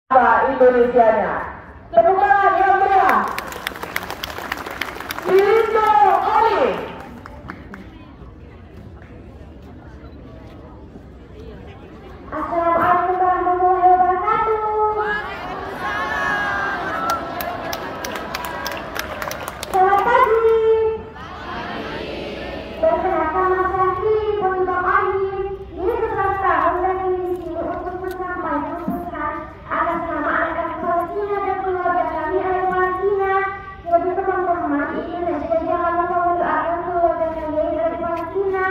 Indonesianya. Tepuk tangan yang meriah. Indo Oli. Assalamualaikum warahmatullahi wabarakatuh. Selamat pagi. Perkenalkan Mas Raffi, Pondok Alim. Ini setelah tahun dan ini di sini untuk menyampaikan pesan atas nama anak Palestina dan keluarga kami dari Palestina. Jadi teman-teman di Indonesia jangan lupa mendoakan keluarga kalian dari Palestina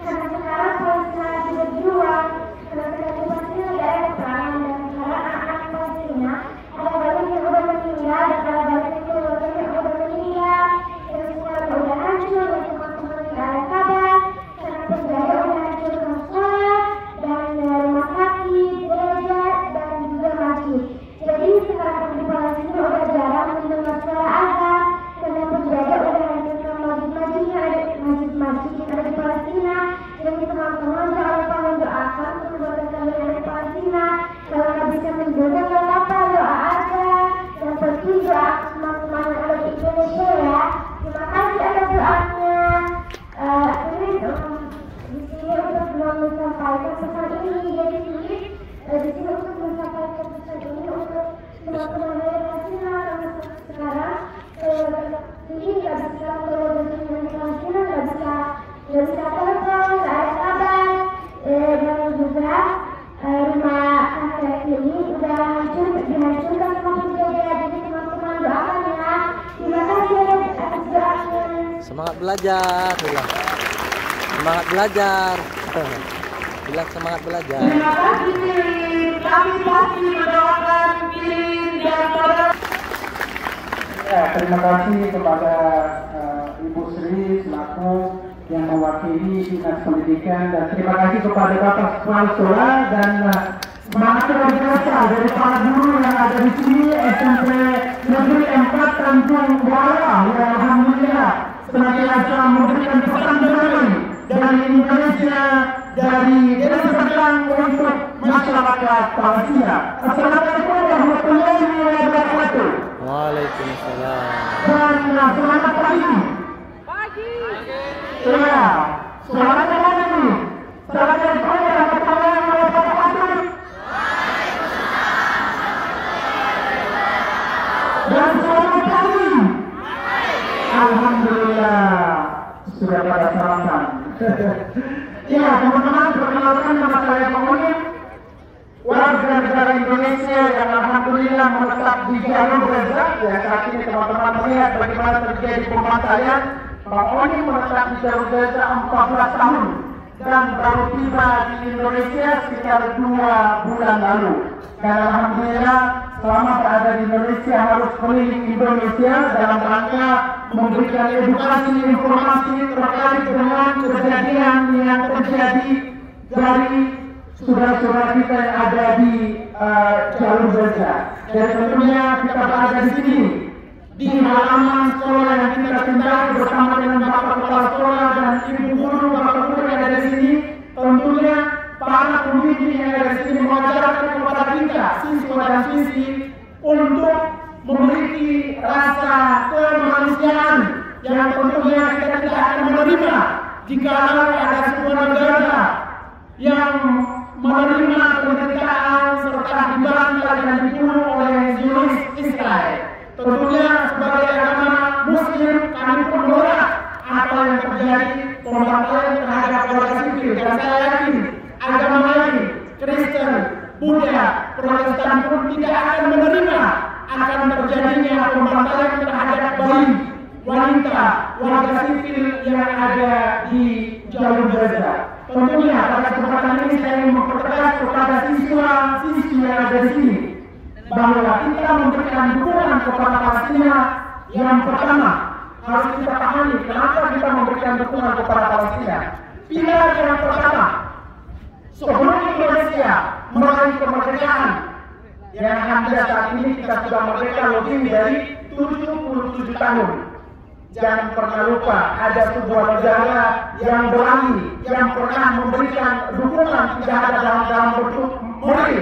karena sekarang Palestina lagi berjuang. Karena di Palestina tidak ada peperangan dan sekarang anak-anak Palestina ada banyak yang sudah meninggal dan ada banyak keluarga yang sudah meninggal. Dan sekarang sudah hancur dan teman-teman tidak ada kabar karena penjara sudah hancurkan sekolah dan rumah sakit, gereja dan juga masjid. Jadi sekarang di Palestina sudah jarang mendengar suara azan karena penjara sudah hancurkan masjid-masjid yang ada di Palestina. Jadi teman-teman jangan lupa mendoakan keluarga kalian dari Palestina. Kalau nggak bisa menjaga nggak apa-apa, doa aja. Yang penting doa teman-teman yang ada di Indonesia ya. Terima kasih atas doanya. Ini di sini untuk menyampaikan pesan ini. Jadi di sini untuk menyampaikan pesan ini untuk teman-teman dari Palestina. Karena sekarang ini nggak bisa keluarga dari Palestina, nggak bisa telepon, nggak ada kabar. Dan juga rumah kakek ini udah dihancurkan sama penjara. Jadi teman-teman doakan ya. Terima kasih atas doanya. Semangat belajar, bilang. Semangat belajar. Bilang semangat belajar. Terima kasih. Kami pasti mendoakan Pilin dan saudara. Ya, terima kasih kepada Ibu Sri selaku yang mewakili Dinas Pendidikan, dan terima kasih kepada Bapak Kepala Sekolah dan semangat luar biasa dari para guru yang ada di sini SMP Negeri 4 Tanjung Muara yang alhamdulillah senantiasa memberikan pesan terbaik dari Indonesia, dari Desa Serdang untuk masyarakat Palestina. Assalamualaikum warahmatullahi wabarakatuh. Waalaikumsalam. Dan selamat pagi. Ya, selamat pagi. Assalamualaikum warahmatullahi wabarakatuh. Dan selamat pagi. Alhamdulillah sudah pada sarapan. Ya, teman-teman, perkenalkan nama saya Pengunin, warga negara Indonesia yang alhamdulillah menetap di jalur Gaza. Ya, saat ini teman-teman melihat bagaimana terjadi pembantaian. Bang Oni menetap di jalur Gaza 14 tahun dan baru tiba di Indonesia sekitar 2 bulan lalu. Dan alhamdulillah selama berada di Indonesia harus keliling Indonesia dalam rangka memberikan edukasi informasi terkait dengan kejadian yang terjadi dari saudara-saudara kita yang ada di jalur Gaza. Dan tentunya kita berada di sini di halaman sekolah yang kita tinggal bersama dengan Bapak Kepala Sekolah dan Ibu Guru, Bapak Guru yang ada di sini. Tentunya para pendidik yang ada di sini mengajarkan kepada kita siswa dan siswi untuk memiliki rasa kemanusiaan yang tentunya kita tidak akan menerima jika ada sebuah negara yang menerima penderitaan serta dibangkang dan dibunuh oleh Zionis Israel. Tentunya sebagai agama Muslim kami pun menolak apa yang terjadi, pembantaian terhadap warga sipil, dan saya yakin agama lain, Kristen, Buddha, Protestan pun tidak akan menerima akan terjadinya pembantaian terhadap bayi, wanita, warga sipil yang ada di jalur Gaza. Tentunya pada kesempatan ini saya ingin mempertegas kepada siswa-siswi yang ada di sini bahwa kita memberikan dukungan kepada Palestina. Yang pertama harus kita pahami kenapa kita memberikan dukungan kepada Palestina. Pilar yang pertama, sebelum Indonesia meraih kemerdekaan yang alhamdulillah saat ini kita sudah merdeka lebih dari 77 tahun. Jangan pernah lupa ada sebuah negara yang berani, yang pernah memberikan dukungan tidak ada dalam bentuk moral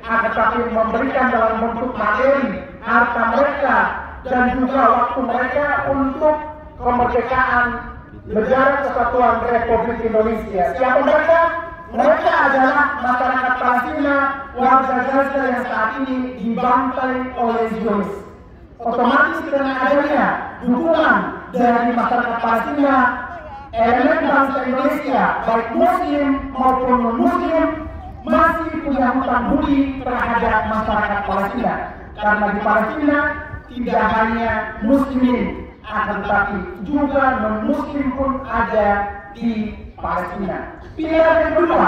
akan tapi memberikan dalam bentuk materi, harta mereka, dan juga waktu mereka untuk kemerdekaan Negara Kesatuan Republik Indonesia. Siapa mereka? Mereka adalah masyarakat Palestina, warga Gaza yang saat ini dibantai oleh Zionis. Otomatis dengan adanya dukungan dari masyarakat Palestina, elemen bangsa Indonesia, baik Muslim maupun non-Muslim, masih punya hutang budi terhadap masyarakat Palestina. Karena di Palestina tidak hanya Muslimin, akan tetapi juga non-Muslim pun ada di Palestina. Pilihan yang kedua,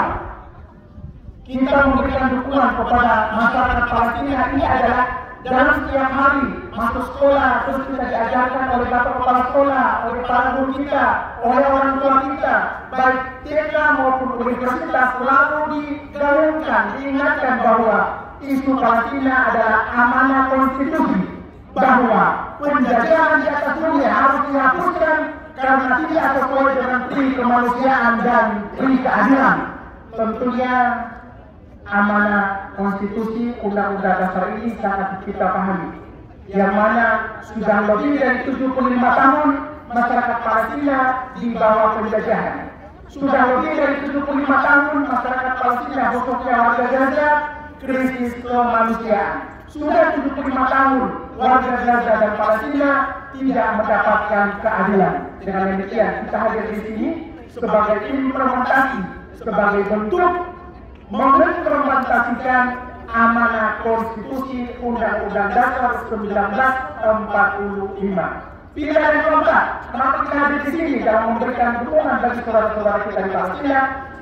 kita memberikan dukungan kepada masyarakat Palestina ini adalah dalam setiap hari masuk sekolah, terus kita diajarkan oleh bapak kepala sekolah, oleh para guru kita, oleh orang tua kita, baik TK maupun universitas, selalu digaungkan, diingatkan bahwa isu Palestina adalah amanah konstitusi, bahwa penjajahan di atas dunia harus dihapuskan karena tidak sesuai dengan pri kemanusiaan dan pri keadilan. Tentunya amanah konstitusi Undang-Undang Dasar ini sangat kita pahami, yang mana sudah lebih dari 75 tahun masyarakat Palestina di bawah penjajahan. Sudah lebih dari 75 tahun masyarakat Palestina, khususnya warga Gaza, krisis kemanusiaan. Sudah 75 tahun warga Gaza dan Palestina tidak mendapatkan keadilan. Dengan demikian kita hadir di sini sebagai implementasi, sebagai bentuk mengimplementasikan amanah konstitusi Undang-Undang Dasar 1945. Pilihan yang keempat, kenapa kita hadir di sini dalam memberikan dukungan bagi saudara-saudara kita di Palestina,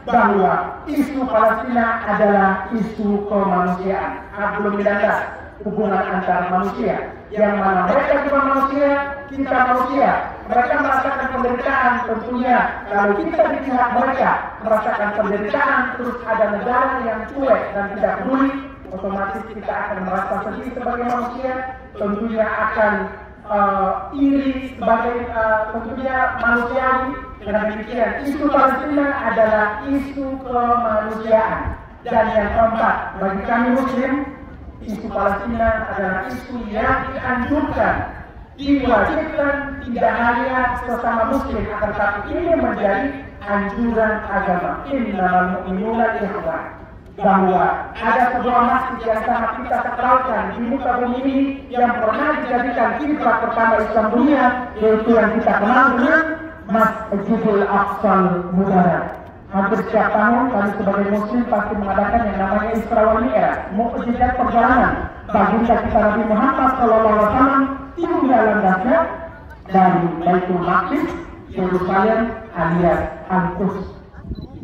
bahwa isu Palestina adalah isu kemanusiaan. Belum didandas hubungan antar manusia, yang mana mereka juga manusia, kita manusia. Mereka merasakan penderitaan, tentunya kalau kita di pihak mereka merasakan penderitaan, terus ada negara yang cuek dan tidak peduli, otomatis kita akan merasa sedih sebagai manusia, tentunya akan iri sebagai tentunya manusiawi. Dengan demikian, isu Palestina adalah isu kemanusiaan. Dan yang keempat, bagi kami Muslim, isu Palestina adalah isu yang dianjurkan, diwajibkan tidak hanya sesama Muslim, akan tetapi ini menjadi anjuran agama. Innamal mu'minuna ikhwan. Bahwa ada sebuah masjid yang sangat kita sakralkan di muka bumi ini, yang pernah dijadikan kiblat pertama Islam dunia, yaitu yang kita kenal dengan Masjidil Aqsal Mubarak. Hampir setiap tahun kami sebagai Muslim pasti mengadakan yang namanya Isra wal Mi'raj, mukjizat perjalanan baginda kita Nabi Muhammad SAW tinggal landasnya dari Baitul Maqdis, Yerusalem alias Al-Quds.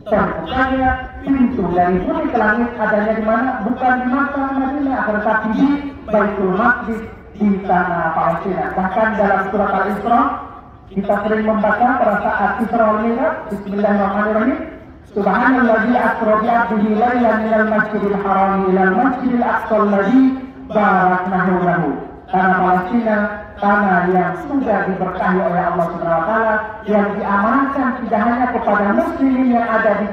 Terbukanya pintu dari bumi ke langit adanya di mana? Bukan di Makkah, Madinah, akan tetapi di Baitul Maqdis di tanah Palestina. Bahkan dalam surat Al-Isra kita sering membaca pada saat Isra wal Mi'raj, Bismillahirrahmanirrahim. Subhanalladzi asra bi 'abdihi lailan minal masjidil haram ilal masjidil aqsal ladzi baraknahu lahu. Tanah Palestina, tanah yang sudah diberkahi oleh Allah Subhanahu wa taala, yang diamankan tidak hanya kepada muslimin yang ada di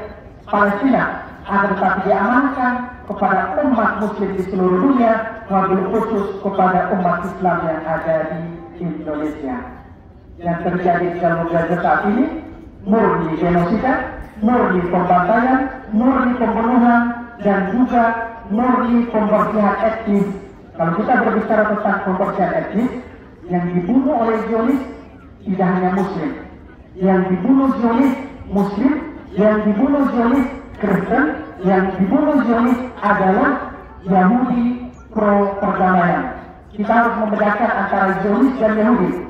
Palestina, akan tetapi diamankan kepada umat muslim di seluruh dunia, wabil khusus kepada umat Islam yang ada di Indonesia. Yang terjadi di dalam Gaza saat ini murni genosida, murni pembantaian, murni pembunuhan, dan juga murni pembersihan etnis. Kalau kita berbicara tentang pembersihan etnis, yang dibunuh oleh Zionis tidak hanya Muslim, yang dibunuh Zionis Muslim, yang dibunuh Zionis Kristen, yang dibunuh Zionis adalah Yahudi pro perdamaian. Kita harus membedakan antara Zionis dan Yahudi.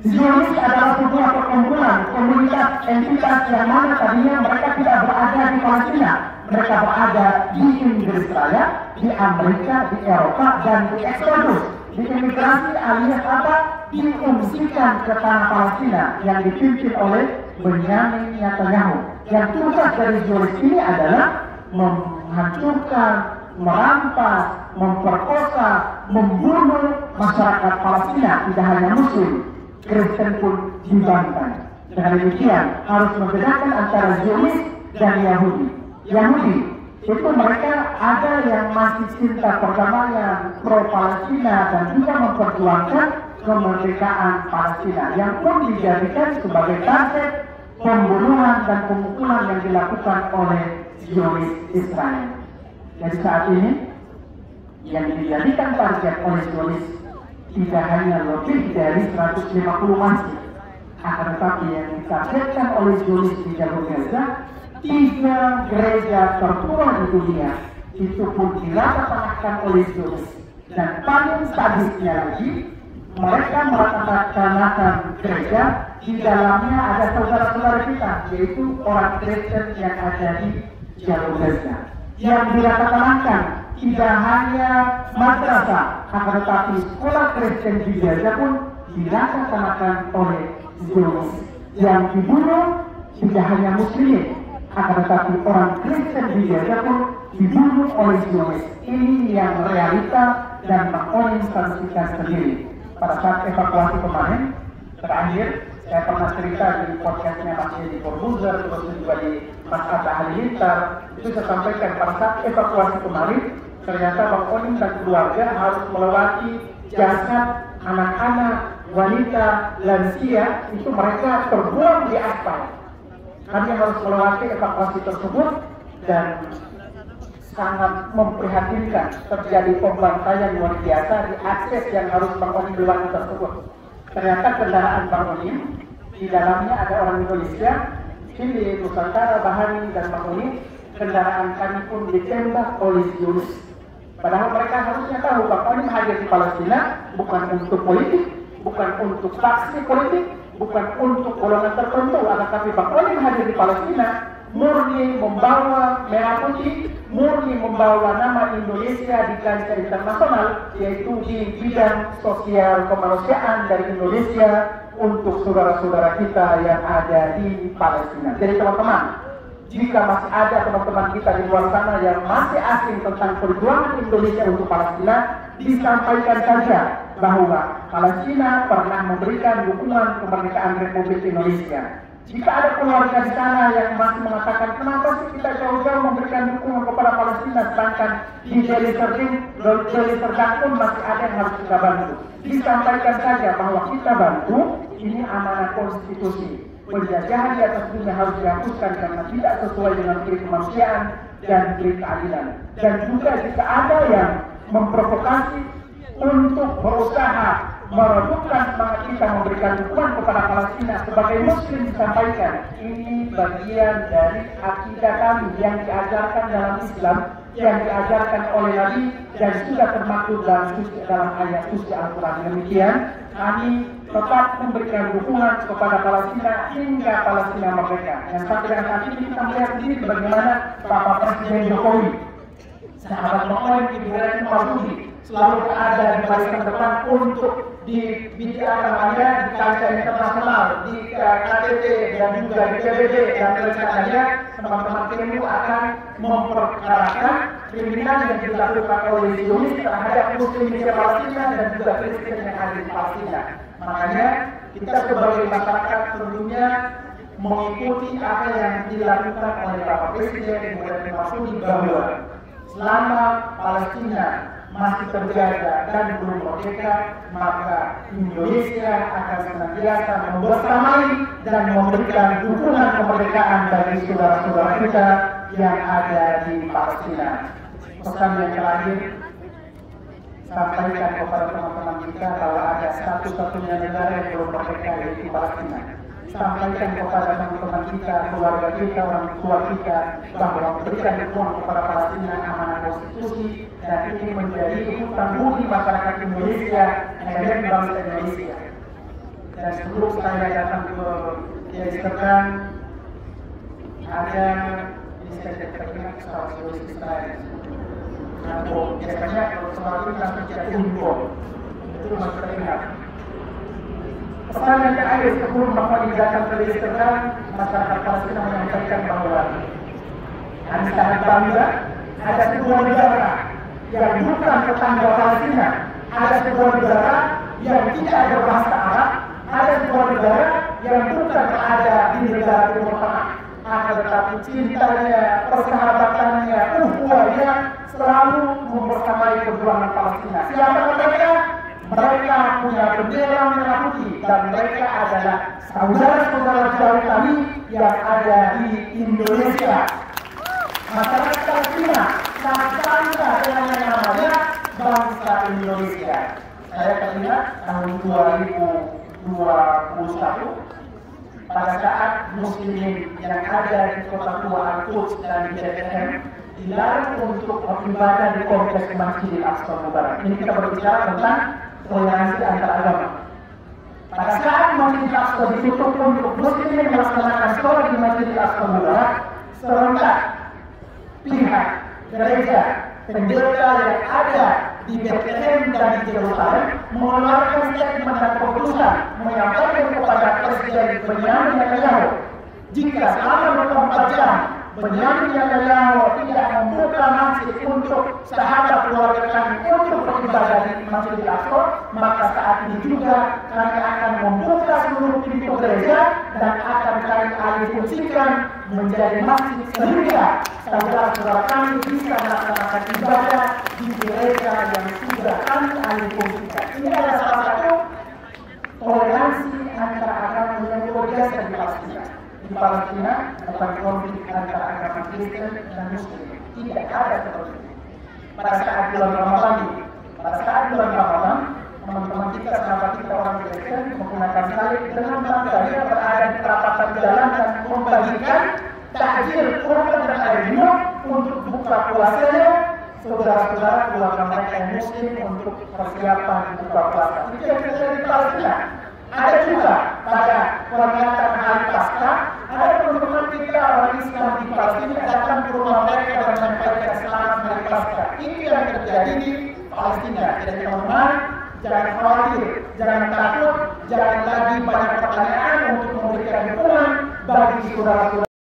Zionis adalah sebuah perkumpulan komunitas entitas yang mana tadinya mereka tidak berada di Palestina, mereka berada di Inggris Raya, di Amerika, di Eropa, dan di Eksodus, di imigrasi alias apa? Diungsikan ke tanah Palestina yang dipimpin oleh Benyamin Netanyahu. Yang tugas dari Zionis ini adalah menghancurkan, merampas, memperkosa, membunuh masyarakat Palestina, tidak hanya Muslim, Kristen pun dibantai. Dengan demikian harus membedakan antara Zionis dan Yahudi. Yahudi itu mereka ada yang masih cinta perdamaian pro-Palestina dan juga memperjuangkan kemerdekaan Palestina yang pun dijadikan sebagai target pembunuhan dan pemukulan yang dilakukan oleh Zionis Israel. Jadi saat ini yang dijadikan target oleh Zionis tidak hanya lebih dari 150 masjid, akan tetapi yang ditargetkan oleh Zionis di jalur Gaza 3 gereja tertua di dunia itu pun dirata-ratakan oleh Zionis. Dan paling sadisnya lagi, mereka merata-ratakan gereja di dalamnya ada saudara-saudara kita, yaitu orang Kristen yang ada di jalur Gaza. Yang dirata-ratakan tidak hanya madrasah, akan tetapi sekolah Kristen di Gaza pun dirata-ratakan oleh Zionis. Yang dibunuh tidak hanya muslimin, akan tetapi orang Kristen di Gaza pun dibunuh oleh Zionis. Ini yang realita dan menginstansikan sendiri. Pada saat evakuasi kemarin, terakhir saya pernah cerita di podcastnya Mas Edi Corbuzier, terus juga di Mas Atta Halilintar, itu saya sampaikan pada saat evakuasi kemarin, ternyata Bang Onim dan keluarga harus melewati jasad anak-anak, wanita, lansia, itu mereka terbuang di aspal. Kami harus melewati evakuasi tersebut dan sangat memprihatinkan, terjadi pembantaian luar biasa di akses yang harus Bang Onim lewati tersebut. Ternyata kendaraan Bang Onim di dalamnya ada orang Indonesia, Chili, Nusantara, Bahari dan Bang Onim. Kendaraan kami pun ditembak oleh Zionis. Padahal mereka harusnya tahu Bang Onim hadir di Palestina bukan untuk politik, bukan untuk faksi politik, bukan untuk golongan tertentu, akan tapi Bang Onim hadir di Palestina murni membawa merah putih, murni membawa nama Indonesia di kancah internasional, yaitu di bidang sosial kemanusiaan dari Indonesia untuk saudara-saudara kita yang ada di Palestina. Jadi teman-teman, jika masih ada teman-teman kita di luar sana yang masih asing tentang perjuangan Indonesia untuk Palestina, disampaikan saja bahwa Palestina pernah memberikan dukungan kemerdekaan Republik Indonesia. Jika ada keluarga di sana yang masih mengatakan kenapa sih kita jauh-jauh memberikan dukungan kepada Palestina, sedangkan di Deli Serdang pun masih ada yang harus kita bantu. Disampaikan saja bahwa kita bantu, ini amanah konstitusi. Penjajahan di atas dunia harus dihapuskan karena tidak sesuai dengan prinsip kemanusiaan dan prinsip keadilan. Dan juga jika ada yang memprovokasi untuk berusaha meredupkan semangat kita memberikan dukungan kepada Palestina sebagai Muslim, disampaikan ini bagian dari akidah kami yang diajarkan dalam Islam, yang diajarkan oleh Nabi dan sudah termaktub dalam ayat suci Al-Quran. Demikian kami tetap memberikan dukungan kepada Palestina hingga Palestina merdeka. Yang sampai dengan saat ini kita melihat sendiri bagaimana Bapak Presiden Jokowi, sahabat Noel Ibrahim Marsudi, selalu ada di barisan depan untuk di kancah internasional, di KTT dan juga di PBB, dan rencananya teman-teman PMU akan memperkarakan kriminal yang dilakukan oleh Zionis terhadap Muslim di Palestina dan juga Kristen yang ada di Palestina. Makanya kita sebagai masyarakat tentunya mengikuti apa yang dilakukan oleh Bapak Presiden Ibrahim Marsudi bahwa selama Palestina masih terjaga dan belum merdeka, maka Indonesia akan senantiasa membersamai dan memberikan dukungan kemerdekaan bagi saudara-saudara kita yang ada di Palestina. Pesan yang terakhir, sampaikan kepada teman-teman kita bahwa ada satu-satunya negara yang belum merdeka, yaitu Palestina. Sampaikan kepada teman-teman kita, keluarga kita, orang tua kita, bahwa memberikan dukungan kepada Palestina amanah konstitusi dan ini menjadi hutang budi masyarakat Indonesia dan bangsa Indonesia. Dan sebelum saya datang ke Deli Serdang, ada ini saya teringat soal Zionis Israel. Nah, biasanya kalau soal itu langsung tidak dihimbau, itu masih teringat. Pesan yang terakhir sebelum Bapak datang ke Deli Serdang, masyarakat Palestina menyampaikan bahwa kami sangat bangga ada sebuah negara yang bukan tetangga Palestina, ada sebuah negara yang tidak ada bahasa Arab, ada sebuah negara yang bukan berada di negara Timur Tengah, akan tetapi cintanya, persahabatannya, ukhuwahnya Mereka punya bendera merah putih dan mereka adalah saudara-saudara jauh kami yang ada di Indonesia. Masyarakat Palestina bangsa dengan namanya bangsa Indonesia. Saya teringat tahun 2021 pada saat muslimin yang ada di kota tua Al-Quds dan di Bethlehem dilarang untuk beribadah di kompleks Masjidil Aqsa Mubarak. Ini kita berbicara tentang toleransi antar agama. Pada saat Masjidil Aqsa ditutup untuk muslimin melaksanakan sholat di Masjidil Aqsa Mubarak, serentak pihak gereja pendeta yang ada di Bethlehem dan di Yerusalem mengeluarkan statement dan keputusan menyampaikan kepada Presiden Benyamin Netanyahu jika selama 24 jam Benyamin Netanyahu tidak membuka masjid untuk sahabat keluarga kami untuk beribadah di Masjidil Aqsa, maka saat ini juga kami akan membuka seluruh pintu gereja dan akan kami alih fungsikan menjadi masjid sehingga saudara-saudara kami bisa melaksanakan ibadah di gereja yang sudah kami alih fungsikan. Ini adalah salah satu toleransi antara agama yang luar biasa di Palestina. Di Palestina bukan konflik antara agama Kristen dan Muslim. Tidak ada seperti itu. Pada saat bulan Ramadan, teman-teman kita, sahabat kita orang Kristen menggunakan salib dengan bangga dia berada di perapatan jalan dan membagikan takjil kurban dan air minum untuk buka puasanya saudara-saudara keluarga mereka yang Muslim untuk persiapan buka puasa. Itu yang terjadi di Palestina. Ada juga pada peringatan Hari Paskah, ada teman-teman kita orang Islam di Palestina datang ke rumah mereka dan menyampaikan selamat Hari Paskah. Itu yang terjadi di Palestina. Jadi teman-teman, jangan khawatir, jangan takut, jangan lagi banyak pertanyaan untuk memberikan dukungan bagi saudara-saudara.